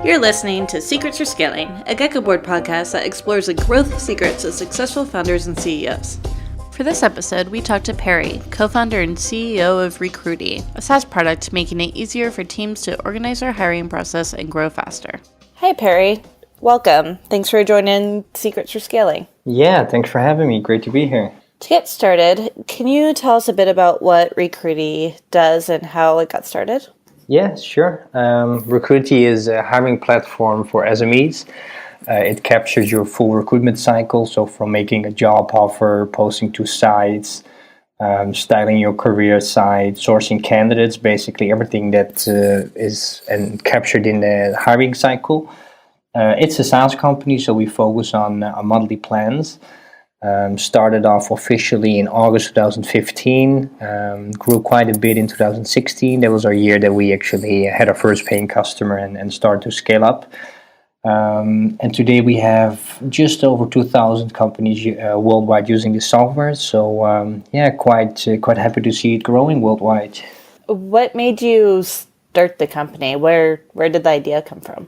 You're listening to Secrets for Scaling, a Gecko Board podcast that explores the growth secrets of successful founders and CEOs. For this episode, we talked to Perry, co-founder and CEO of Recruitee, a SaaS product making it easier for teams to organize their hiring process and grow faster. Hi, Perry. Welcome. Thanks for joining Secrets for Scaling. Yeah, thanks for having me. Great to be here. To get started, can you tell us a bit about what Recruitee does and how it got started? Yeah, sure. Recruitee is a hiring platform for SMEs. It captures your full recruitment cycle, so from making a job offer, posting to sites, styling your career site, sourcing candidates, basically everything that is captured in the hiring cycle. It's a SaaS company, so we focus on monthly plans. Started off officially in August 2015, grew quite a bit in 2016. That was our year that we actually had our first paying customer and started to scale up. And today we have just over 2,000 companies worldwide using this software. So quite happy to see it growing worldwide. What made you start the company? Where did the idea come from?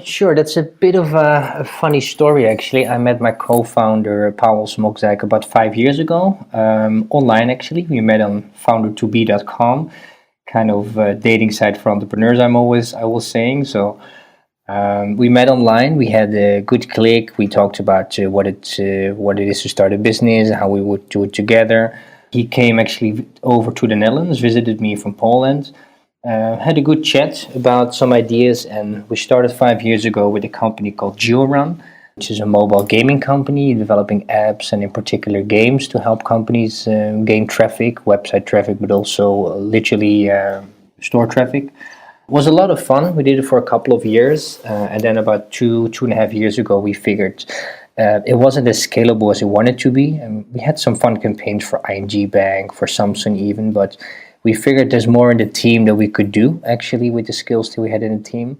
Sure, that's a bit of a funny story, actually. I met my co-founder, Paul Smokzak, about 5 years ago, online, actually. We met on founder2be.com, kind of a dating site for entrepreneurs, I was saying. So we met online, we had a good click. We talked about what it is to start a business, how we would do it together. He came actually over to the Netherlands, visited me from Poland. Had a good chat about some ideas, and we started 5 years ago with a company called GeoRun, which is a mobile gaming company developing apps and in particular games to help companies gain traffic, website traffic, but also literally store traffic. It was a lot of fun. We did it for a couple of years, and then about two and a half years ago, we figured it wasn't as scalable as it wanted to be. And we had some fun campaigns for ING Bank, for Samsung even, but we figured there's more in the team that we could do, actually, with the skills that we had in the team.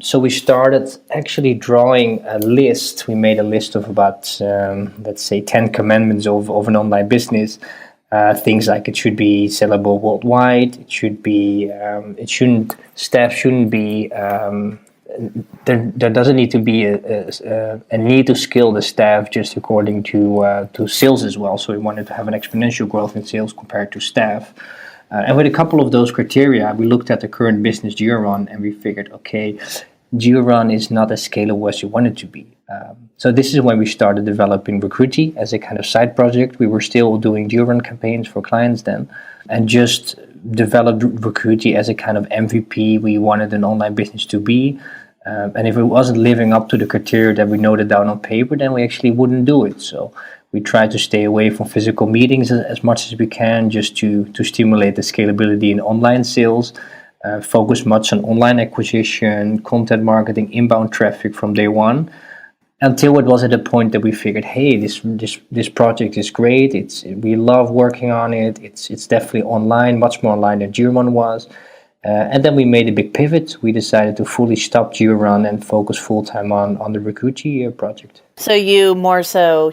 So we started actually drawing a list. We made a list of about, let's say, 10 commandments of an online business. Things like it should be sellable worldwide. It should be, staff shouldn't be, there doesn't need to be a need to scale the staff just according to sales as well. So we wanted to have an exponential growth in sales compared to staff. And with a couple of those criteria, we looked at the current business GeoRun and we figured, okay, GeoRun is not as scalable as you want it to be. So this is when we started developing Recruitee as a kind of side project. We were still doing GeoRun campaigns for clients then, and just developed Recruitee as a kind of MVP we wanted an online business to be. And if it wasn't living up to the criteria that we noted down on paper, then we actually wouldn't do it. So we try to stay away from physical meetings as much as we can, just to stimulate the scalability in online sales, focus much on online acquisition, content marketing, inbound traffic from day one, until it was at a point that we figured, hey, this project is great. We love working on it. It's definitely online, much more online than GeoRun was. And then we made a big pivot. We decided to fully stop GeoRun and focus full-time on the Recruitee project. So you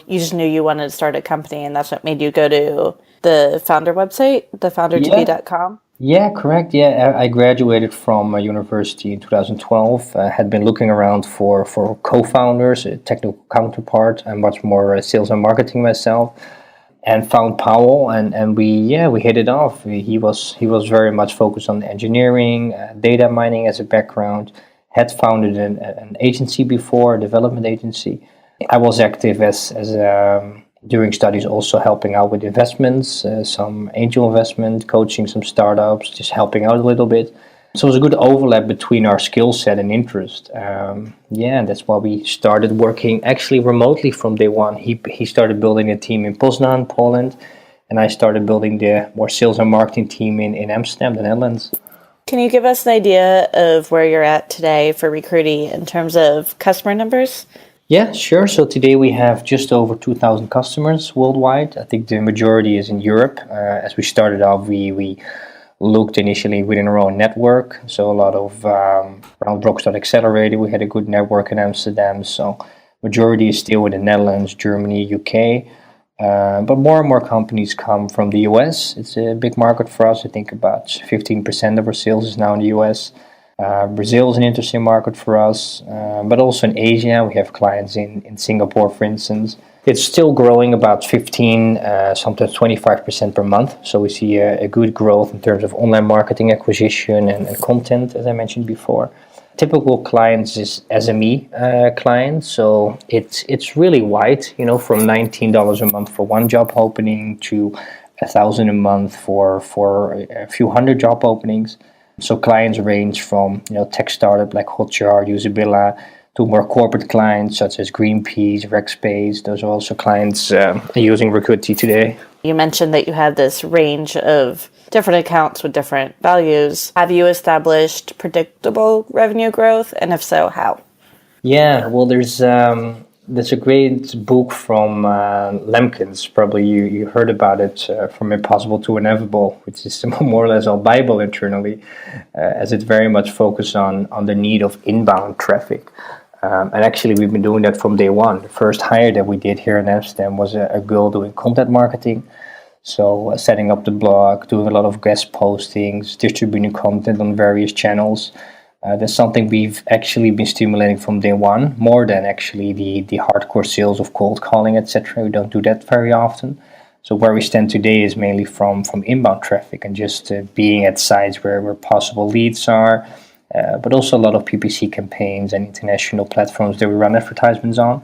just knew you wanted to start a company, and that's what made you go to the founder website, the founder2be.com? Yeah, correct. Yeah, I graduated from university in 2012. Had been looking around for co-founders, a technical counterpart. I'm much more sales and marketing myself. And found Powell, and we hit it off. He was very much focused on engineering, data mining as a background. Had founded an agency before, a development agency. I was active as during studies, also helping out with investments, some angel investment, coaching some startups, just helping out a little bit. So it was a good overlap between our skill set and interest. And that's why we started working actually remotely from day one. He started building a team in Poznan, Poland, and I started building the more sales and marketing team in Amsterdam, the Netherlands. Can you give us an idea of where you're at today for Recruitee in terms of customer numbers? Yeah, sure. So today we have just over 2,000 customers worldwide. I think the majority is in Europe. As we started off, we looked initially within our own network. So a lot of around Rockstar Accelerated, we had a good network in Amsterdam. So majority is still in the Netherlands, Germany, UK. But more and more companies come from the US. It's a big market for us. I think about 15% of our sales is now in the US. Brazil is an interesting market for us, but also in Asia. We have clients in Singapore, for instance. It's still growing about 15, sometimes 25% per month. So we see a good growth in terms of online marketing acquisition and content, as I mentioned before. Typical clients is SME clients, so it's really wide, from $19 a month for one job opening to $1,000 a month for a few hundred job openings. So clients range from tech startup like Hotjar, Usabilla, to more corporate clients such as Greenpeace, Rackspace. Those are also clients using Recruitee today. You mentioned that you have this range of different accounts with different values. Have you established predictable revenue growth? And if so, how? Yeah, well, there's a great book from Lemkins. Probably you heard about it, From Impossible to Inevitable, which is more or less our Bible internally, as it very much focuses on the need of inbound traffic. And actually, we've been doing that from day one. The first hire that we did here in Amsterdam was a girl doing content marketing. So setting up the blog, doing a lot of guest postings, distributing content on various channels. That's something we've actually been stimulating from day one, more than actually the hardcore sales of cold calling, etc. We don't do that very often. So where we stand today is mainly from inbound traffic and just being at sites where possible leads are, but also a lot of PPC campaigns and international platforms that we run advertisements on.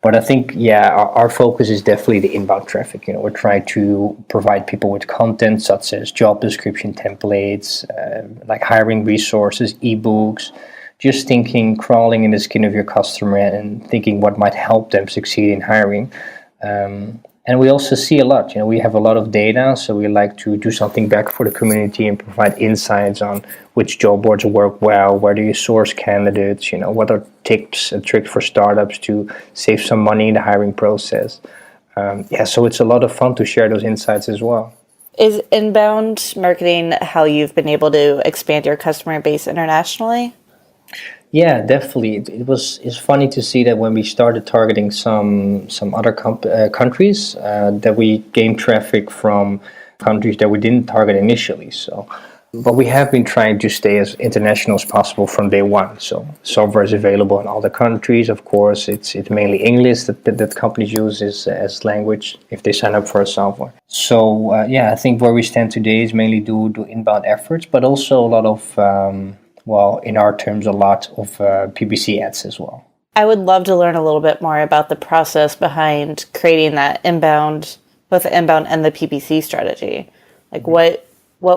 But I think, our focus is definitely the inbound traffic. We're trying to provide people with content such as job description templates, like hiring resources, ebooks, just crawling in the skin of your customer and thinking what might help them succeed in hiring. And we also see a lot. We have a lot of data, so we like to do something back for the community and provide insights on which job boards work well, where do you source candidates, what are tips and tricks for startups to save some money in the hiring process. So it's a lot of fun to share those insights as well. Is inbound marketing how you've been able to expand your customer base internationally? Yeah, definitely. It's funny to see that when we started targeting some other countries, that we gained traffic from countries that we didn't target initially. But we have been trying to stay as international as possible from day one. So software is available in all the countries. Of course, it's mainly English that companies use as language if they sign up for a software. So I think where we stand today is mainly do inbound efforts, but also a lot of in our terms, a lot of PPC ads as well. I would love to learn a little bit more about the process behind creating that inbound, both the inbound and the PPC strategy. Like what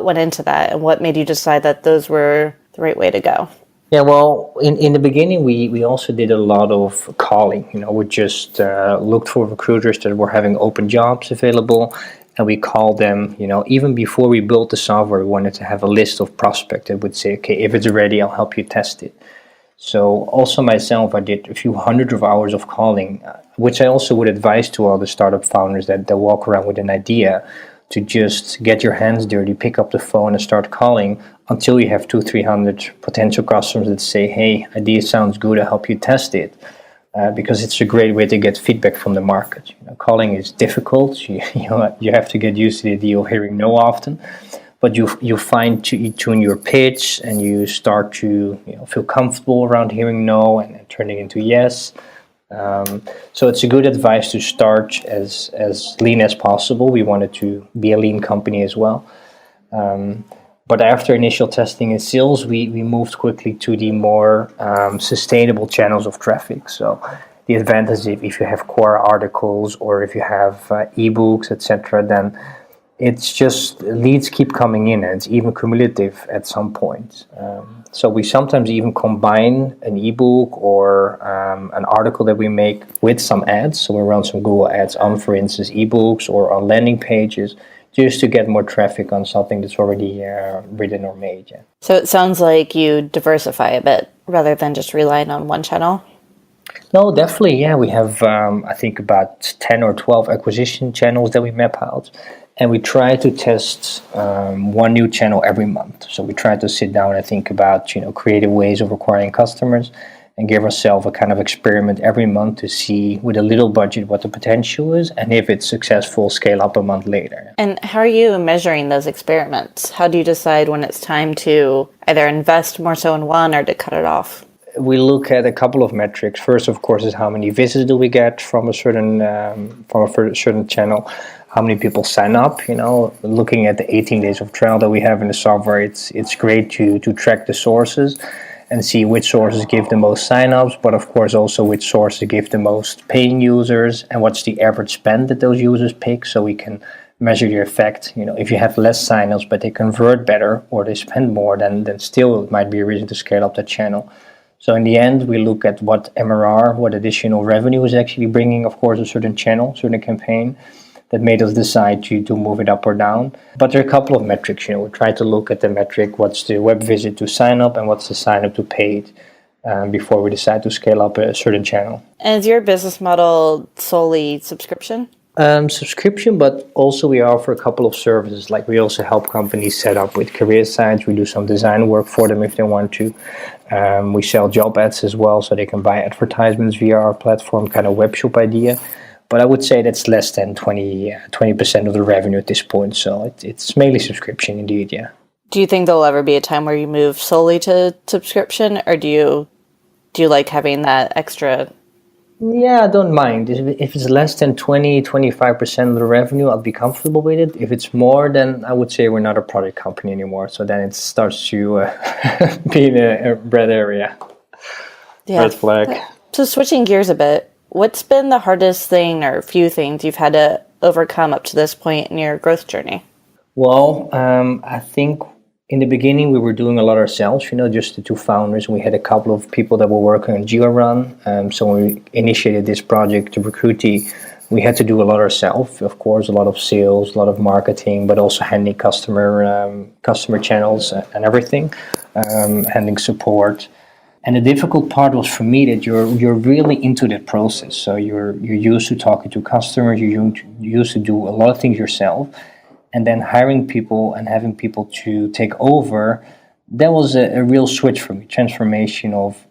went into that and what made you decide that those were the right way to go? Yeah, well, in the beginning, we also did a lot of calling. We just looked for recruiters that were having open jobs available. And we called them, even before we built the software, we wanted to have a list of prospects that would say, okay, if it's ready, I'll help you test it. So also myself, I did a few hundred of hours of calling, which I also would advise to all the startup founders that walk around with an idea to just get your hands dirty, pick up the phone and start calling until you have 200-300 potential customers that say, hey, idea sounds good, I'll help you test it. Because it's a great way to get feedback from the market. Calling is difficult. You have to get used to the idea of hearing no often, but you fine-tune your pitch and you start to feel comfortable around hearing no and turning into yes. So it's a good advice to start as lean as possible. We wanted to be a lean company as well. But after initial testing and sales, we moved quickly to the more sustainable channels of traffic. So the advantage if you have core articles or if you have ebooks, etc., then it's just leads keep coming in and it's even cumulative at some point. So we sometimes even combine an ebook or an article that we make with some ads. So we run some Google ads on, for instance, ebooks or on landing pages, just to get more traffic on something that's already written or made. Yeah. So it sounds like you diversify a bit rather than just relying on one channel. No, definitely. Yeah, we have, I think, about 10 or 12 acquisition channels that we map out. And we try to test one new channel every month. So we try to sit down and think about, creative ways of acquiring customers. and give ourselves a kind of experiment every month to see with a little budget what the potential is, and if it's successful, scale up a month later. And how are you measuring those experiments? How do you decide when it's time to either invest more so in one or to cut it off? We look at a couple of metrics. First, of course, is how many visits do we get from a certain channel. How many people sign up? Looking at the 18 days of trial that we have in the software, it's great to track the sources and see which sources give the most signups, but of course also which sources give the most paying users and what's the average spend that those users pick, so we can measure the effect. If you have less signups but they convert better or they spend more, then still it might be a reason to scale up that channel. So in the end, we look at what MRR, what additional revenue is actually bringing, of course, a certain channel, certain campaign, that made us decide to move it up or down. But there are a couple of metrics. We try to look at the metric, what's the web visit to sign up and what's the sign up to paid, before we decide to scale up a certain channel. And is your business model solely subscription? Subscription, but also we offer a couple of services. Like we also help companies set up with career sites. We do some design work for them if they want to. We sell job ads as well, so they can buy advertisements via our platform, kind of web shop idea. But I would say that's less than 20% of the revenue at this point. So it's mainly subscription indeed, yeah. Do you think there'll ever be a time where you move solely to subscription, or do you like having that extra? Yeah, I don't mind. If it's less than 25% of the revenue, I'll be comfortable with it. If it's more, then I would say we're not a product company anymore. So then it starts to be in a red area. Yeah. Red flag. So switching gears a bit, what's been the hardest thing or few things you've had to overcome up to this point in your growth journey? Well, I think in the beginning we were doing a lot ourselves, just the two founders. We had a couple of people that were working on GeoRun. So when we initiated this project to Recruitee, we had to do a lot ourselves, of course, a lot of sales, a lot of marketing, but also handling customer channels and everything, handling support. And the difficult part was for me that you're really into that process. So you're used to talking to customers, you're used to do a lot of things yourself, and then hiring people and having people to take over. That was a real switch for me, transformation of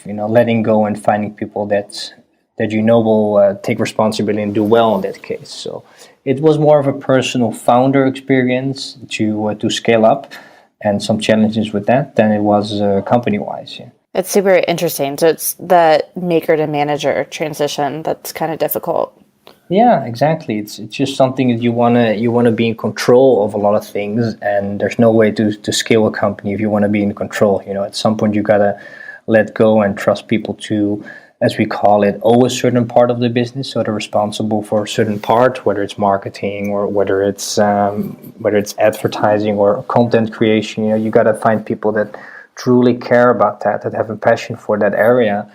letting go and finding people that will take responsibility and do well in that case. So it was more of a personal founder experience to scale up, and some challenges with that than it was company-wise. Yeah. It's super interesting. So it's that maker to manager transition that's kind of difficult. Yeah, exactly. It's just something that you wanna be in control of a lot of things, and there's no way to scale a company if you want to be in control. At some point you gotta let go and trust people to, as we call it, own a certain part of the business. So they're responsible for a certain part, whether it's marketing or whether it's advertising or content creation. You gotta find people that truly care about that have a passion for that area,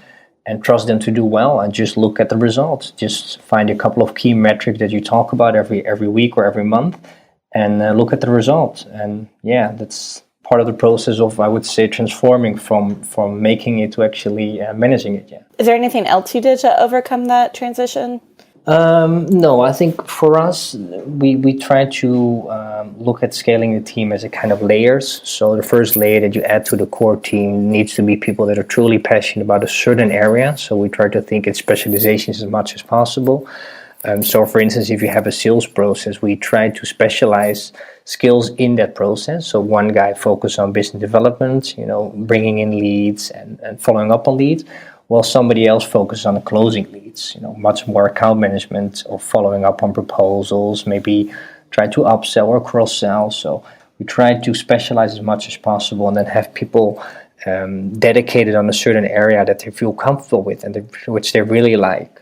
and trust them to do well, and just look at the results. Just find a couple of key metrics that you talk about every week or every month, and look at the results. And yeah, that's part of the process of, I would say, transforming from making it to actually managing it. Yeah. Is there anything else you did to overcome that transition? No, I think for us, we try to look at scaling the team as a kind of layers. So the first layer that you add to the core team needs to be people that are truly passionate about a certain area. So we try to think in specializations as much as possible. So for instance, if you have a sales process, we try to specialize skills in that process. So one guy focuses on business development, bringing in leads and following up on leads, while somebody else focuses on the closing leads, much more account management or following up on proposals, maybe try to upsell or cross-sell. So we try to specialize as much as possible, and then have people dedicated on a certain area that they feel comfortable with and which they really like.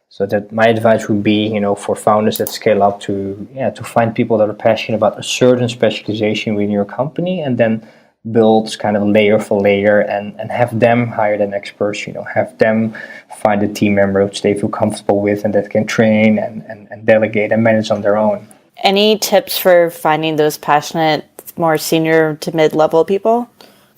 So that my advice would be, for founders that scale up to find people that are passionate about a certain specialization within your company, and then build kind of layer for layer and have them hire the next person, have them find a team member which they feel comfortable with and that can train and delegate and manage on their own. Any tips for finding those passionate, more senior to mid-level people?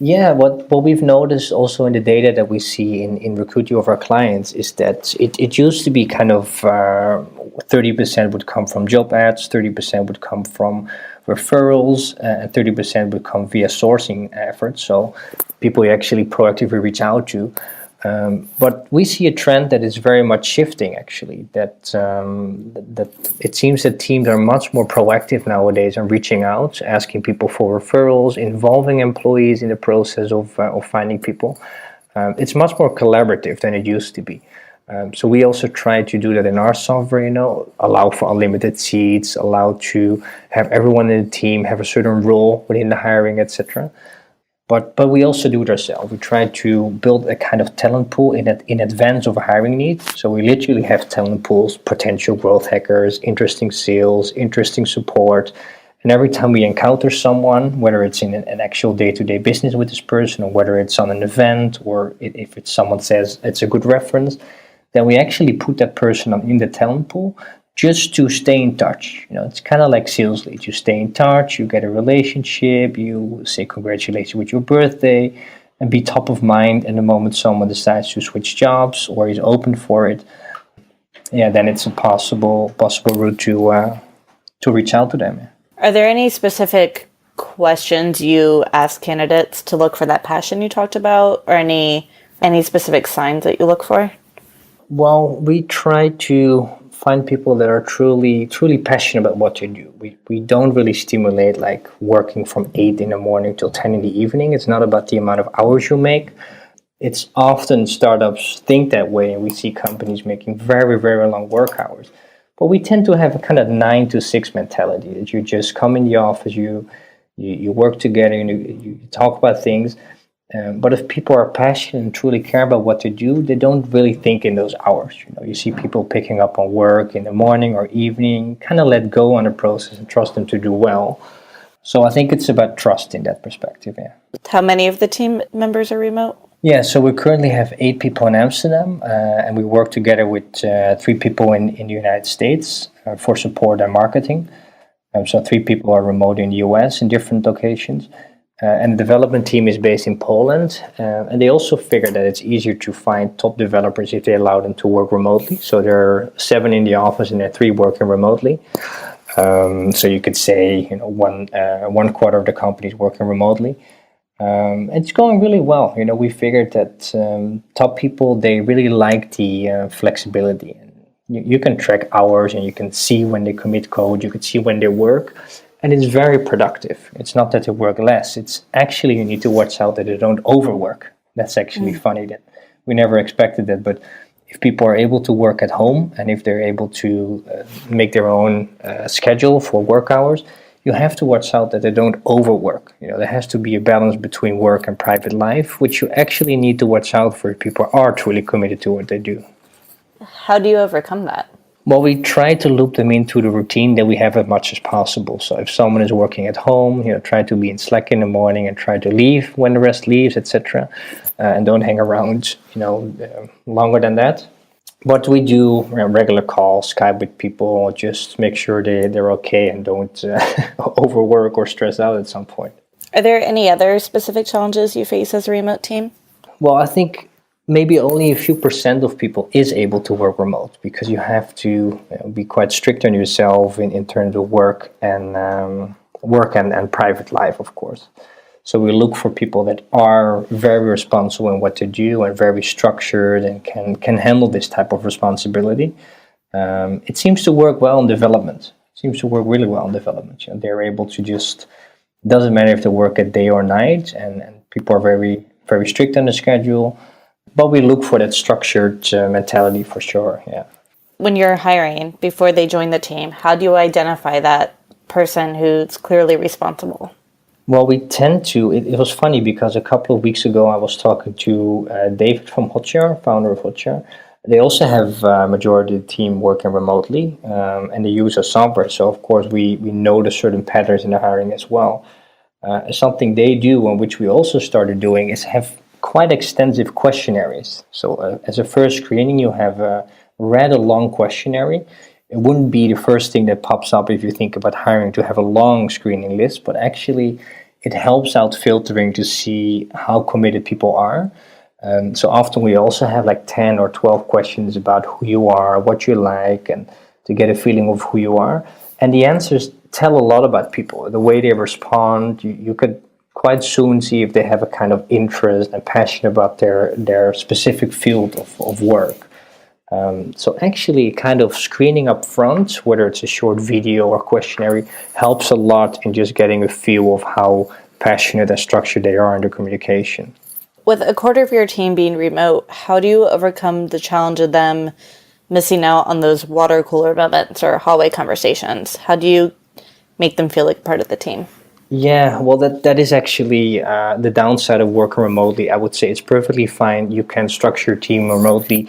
Yeah, what we've noticed also in the data that we see in Recruitee of our clients is that it used to be kind of 30% would come from job ads, 30% would come from referrals, and 30% would come via sourcing efforts. So people you actually proactively reach out to. But we see a trend that is very much shifting, actually, that it seems that teams are much more proactive nowadays in reaching out, asking people for referrals, involving employees in the process of finding people. It's much more collaborative than it used to be. So we also try to do that in our software, allow for unlimited seats, allow to have everyone in the team have a certain role within the hiring, etc. But we also do it ourselves. We try to build a kind of talent pool in advance of a hiring need. So we literally have talent pools, potential growth hackers, interesting sales, interesting support. And every time we encounter someone, whether it's in an actual day-to-day business with this person, or whether it's on an event, or if it's someone says it's a good reference, then we actually put that person in the talent pool just to stay in touch. It's kind of like sales leads. You stay in touch, you get a relationship, you say congratulations with your birthday, and be top of mind. And the moment someone decides to switch jobs or is open for it, then it's a possible route to reach out to them. Are there any specific questions you ask candidates to look for that passion you talked about, or any specific signs that you look for? Well, we try to find people that are truly passionate about what they do. We don't really stimulate like working from 8 in the morning till 10 in the evening. It's not about the amount of hours you make. It's often startups think that way, and we see companies making very, very long work hours. But we tend to have a kind of 9 to 6 mentality, that you just come in the office, you work together, you talk about things. But if people are passionate and truly care about what they do, they don't really think in those hours. You see people picking up on work in the morning or evening, kind of let go on the process and trust them to do well. So I think it's about trust in that perspective. Yeah. How many of the team members are remote? Yeah, so we currently have 8 people in Amsterdam, and we work together with 3 people in the United States for support and marketing. So 3 people are remote in the US in different locations. And the development team is based in Poland, and they also figure that it's easier to find top developers if they allow them to work remotely. So there are 7 in the office and there are 3 working remotely. So you could say, one quarter of the company is working remotely. It's going really well. We figured that top people, they really like the flexibility. You can track hours and you can see when they commit code, you can see when they work. And it's very productive. It's not that they work less. It's actually, you need to watch out that they don't overwork. That's actually funny. That we never expected that. But if people are able to work at home, and if they're able to make their own schedule for work hours, you have to watch out that they don't overwork. There has to be a balance between work and private life, which you actually need to watch out for if people are truly committed to what they do. How do you overcome that? Well, we try to loop them into the routine that we have as much as possible. So if someone is working at home, try to be in Slack in the morning and try to leave when the rest leaves, etc. And don't hang around, longer than that. But we do regular calls, Skype with people, just make sure they're okay and don't overwork or stress out at some point. Are there any other specific challenges you face as a remote team? Well, I think maybe only a few % of people is able to work remote, because you have to be quite strict on yourself in terms of work and private life, of course. So we look for people that are very responsible in what they do and very structured and can handle this type of responsibility. It seems to work well in development. It seems to work really well in development. They're able to just, doesn't matter if they work at day or night, and people are very, very strict on the schedule. But we look for that structured mentality for sure, yeah. When you're hiring, before they join the team, how do you identify that person who's clearly responsible? Well, we tend to, it was funny because a couple of weeks ago I was talking to David from Hotjar, founder of Hotjar. They also have a majority of the team working remotely, and they use our software. So of course we notice certain patterns in the hiring as well. Something they do, and which we also started doing, is have quite extensive questionnaires. So as a first screening, you have a rather long questionnaire. It wouldn't be the first thing that pops up if you think about hiring, to have a long screening list, but actually it helps out filtering to see how committed people are. So often we also have like 10 or 12 questions about who you are, what you like, and to get a feeling of who you are. And the answers tell a lot about people, the way they respond. You could quite soon see if they have a kind of interest and passion about their specific field of work. So actually kind of screening up front, whether it's a short video or questionnaire, helps a lot in just getting a feel of how passionate and structured they are in their communication. With a quarter of your team being remote, how do you overcome the challenge of them missing out on those water cooler moments or hallway conversations? How do you make them feel like part of the team? Yeah, well, that is actually the downside of working remotely. I would say it's perfectly fine. You can structure your team remotely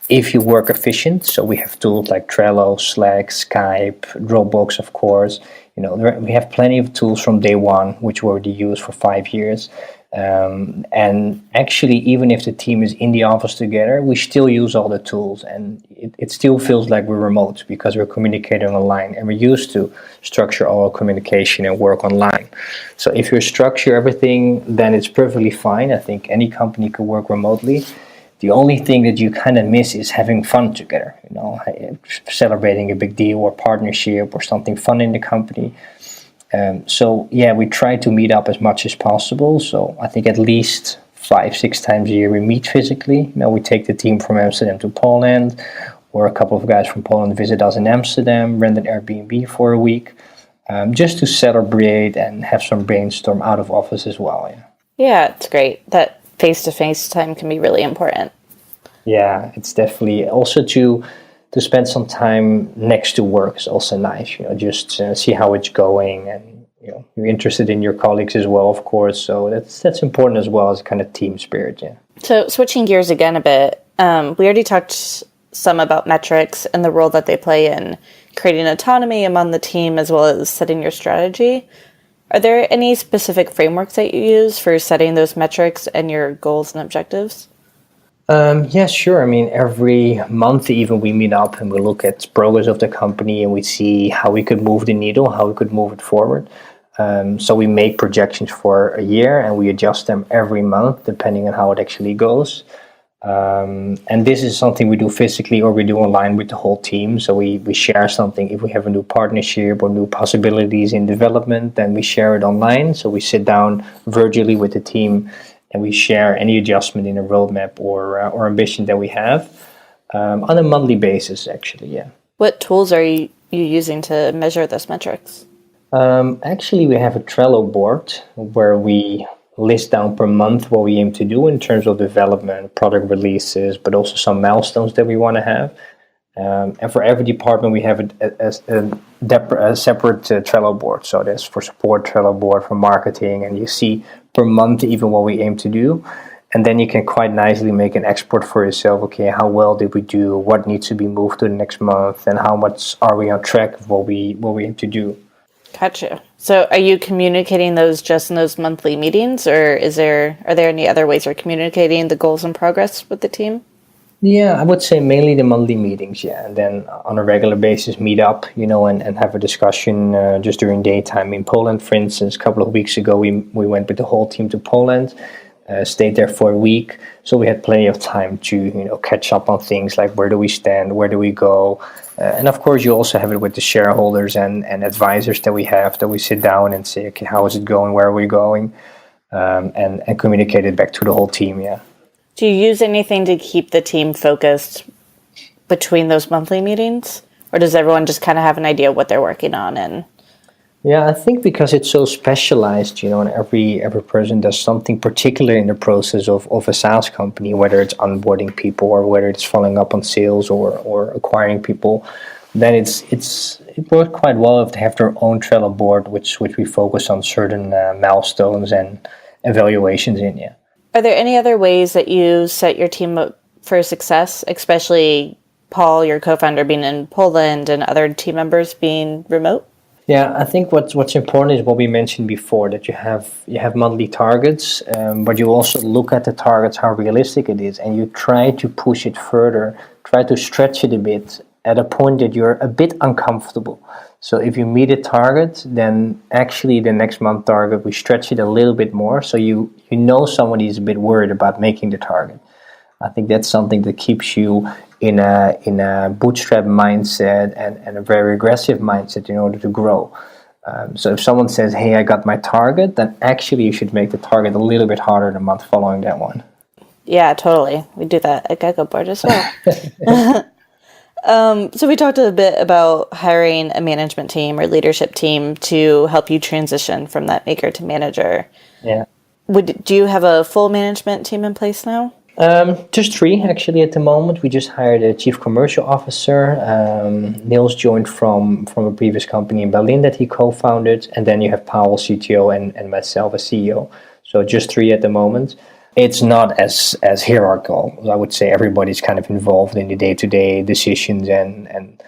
if you work efficient. So we have tools like Trello, Slack, Skype, Dropbox, of course. We have plenty of tools from day one, which we already used for 5 years. And actually, even if the team is in the office together, we still use all the tools, and it still feels like we're remote because we're communicating online, and we're used to structure all our communication and work online. So if you structure everything, then it's perfectly fine. I think any company could work remotely. The only thing that you kind of miss is having fun together, celebrating a big deal or partnership or something fun in the company. We try to meet up as much as possible. So I think at least 5-6 times a year we meet physically. We take the team from Amsterdam to Poland, or a couple of guys from Poland visit us in Amsterdam, rent an Airbnb for a week, just to celebrate and have some brainstorm out of office as well. Yeah, it's great. That face-to-face time can be really important. Yeah, it's definitely also to spend some time next to work is also nice, just see how it's going, and you're interested in your colleagues as well, of course. So that's important as well as kind of team spirit. Yeah. So switching gears again a bit, we already talked some about metrics and the role that they play in creating autonomy among the team as well as setting your strategy. Are there any specific frameworks that you use for setting those metrics and your goals and objectives? Yeah, sure. I mean, every month even we meet up and we look at progress of the company, and we see how we could move the needle, how we could move it forward. So we make projections for a year and we adjust them every month depending on how it actually goes. And this is something we do physically or we do online with the whole team. So we share something. If we have a new partnership or new possibilities in development, then we share it online. So we sit down virtually with the team and we share any adjustment in a roadmap or ambition that we have on a monthly basis, actually, yeah. What tools are you using to measure those metrics? Actually, we have a Trello board where we list down per month what we aim to do in terms of development, product releases, but also some milestones that we want to have. And for every department, we have a separate Trello board. So there's for support Trello board, for marketing, and you see per month even what we aim to do. And then you can quite nicely make an export for yourself. Okay, how well did we do? What needs to be moved to the next month? And how much are we on track of what we aim to do? Gotcha. So are you communicating those just in those monthly meetings, or are there any other ways you're communicating the goals and progress with the team? Yeah, I would say mainly the monthly meetings, yeah. And then on a regular basis meet up, and have a discussion just during daytime. In Poland, for instance, a couple of weeks ago, we went with the whole team to Poland, stayed there for a week. So we had plenty of time to, catch up on things like where do we stand, where do we go? And of course, you also have it with the shareholders and advisors that we sit down and say, okay, how is it going? Where are we going? And communicate it back to the whole team, yeah. Do you use anything to keep the team focused between those monthly meetings? Or does everyone just kind of have an idea of what they're working on? Yeah, I think because it's so specialized, and every person does something particular in the process of a SaaS company, whether it's onboarding people or whether it's following up on sales or acquiring people, then it works quite well if they have their own Trello board, which we focus on certain milestones and evaluations in, yeah. Are there any other ways that you set your team up for success, especially Paul, your co-founder, being in Poland and other team members being remote? Yeah, I think what's important is what we mentioned before, that you have monthly targets, but you also look at the targets, how realistic it is, and you try to push it further, try to stretch it a bit at a point that you're a bit uncomfortable. So if you meet a target, then actually the next month target, we stretch it a little bit more. So you know somebody is a bit worried about making the target. I think that's something that keeps you in a bootstrap mindset and a very aggressive mindset in order to grow. So if someone says, hey, I got my target, then actually you should make the target a little bit harder the month following that one. Yeah, totally. We do that at Gecko Board as well. So we talked a bit about hiring a management team or leadership team to help you transition from that maker to manager. Yeah. Do you have a full management team in place now? Just 3 actually at the moment. We just hired a chief commercial officer. Niels joined from a previous company in Berlin that he co-founded, and then you have Powell, CTO, and myself as CEO. So just 3 at the moment. It's not as hierarchical. I would say everybody's kind of involved in the day-to-day decisions, and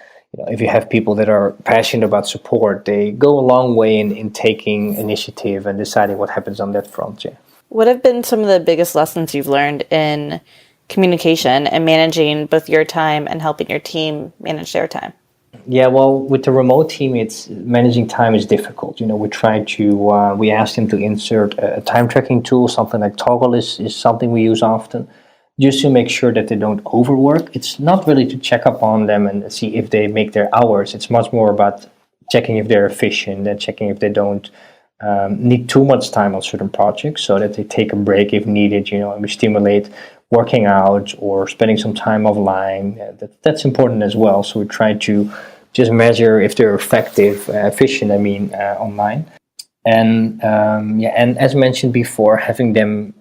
if you have people that are passionate about support, they go a long way in taking initiative and deciding what happens on that front. Yeah. What have been some of the biggest lessons you've learned in communication and managing both your time and helping your team manage their time? Yeah, well, with the remote team, it's managing time is difficult. We asked them to insert a time tracking tool, something like Toggle is something we use often, just to make sure that they don't overwork. It's not really to check up on them and see if they make their hours. It's much more about checking if they're efficient and checking if they don't need too much time on certain projects, so that they take a break if needed, and we stimulate working out or spending some time offline. That's important as well. So we try to just measure if they're efficient, online. And and as mentioned before, having them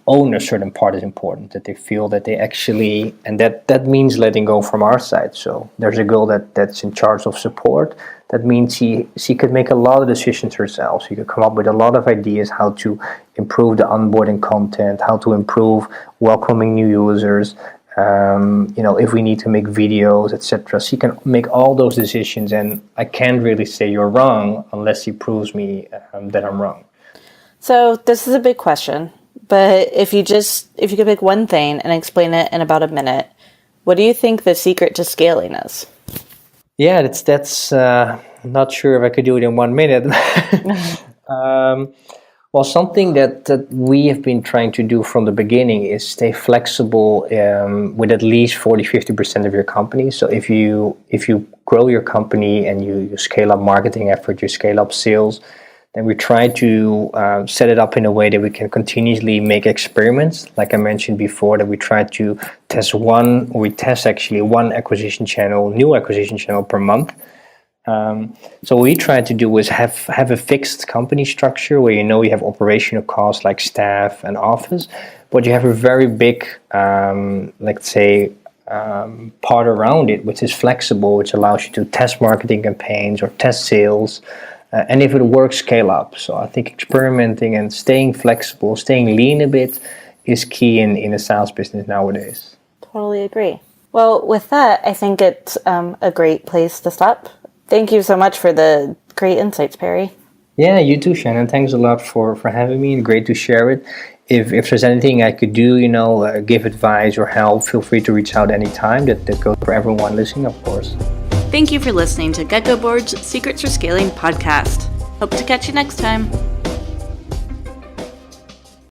own a certain part is important, that they feel that they actually, and that means letting go from our side. So there's a girl that's in charge of support. That means she could make a lot of decisions herself. She could come up with a lot of ideas how to improve the onboarding content, how to improve welcoming new users, if we need to make videos, etc. She can make all those decisions, and I can't really say you're wrong unless she proves me that I'm wrong. So this is a big question, but if you could pick one thing and explain it in about a minute, what do you think the secret to scaling is? Yeah, that's not sure if I could do it in 1 minute. Well, something that we have been trying to do from the beginning is stay flexible with at least 40-50% of your company. So if you grow your company and you scale up marketing effort, you scale up sales, then we try to set it up in a way that we can continuously make experiments. Like I mentioned before, that we try to test one new acquisition channel per month. So what we try to do is have a fixed company structure where you have operational costs like staff and office, but you have a very big, part around it, which is flexible, which allows you to test marketing campaigns or test sales. And if it works, scale up. So I think experimenting and staying flexible, staying lean a bit is key in a SaaS business nowadays. Totally agree. Well, with that, I think it's a great place to stop. Thank you so much for the great insights, Perry. Yeah, you too, Shannon. Thanks a lot for having me, and great to share it. If there's anything I could do, give advice or help, feel free to reach out anytime. That goes for everyone listening, of course. Thank you for listening to Gecko Board's Secrets for Scaling podcast. Hope to catch you next time.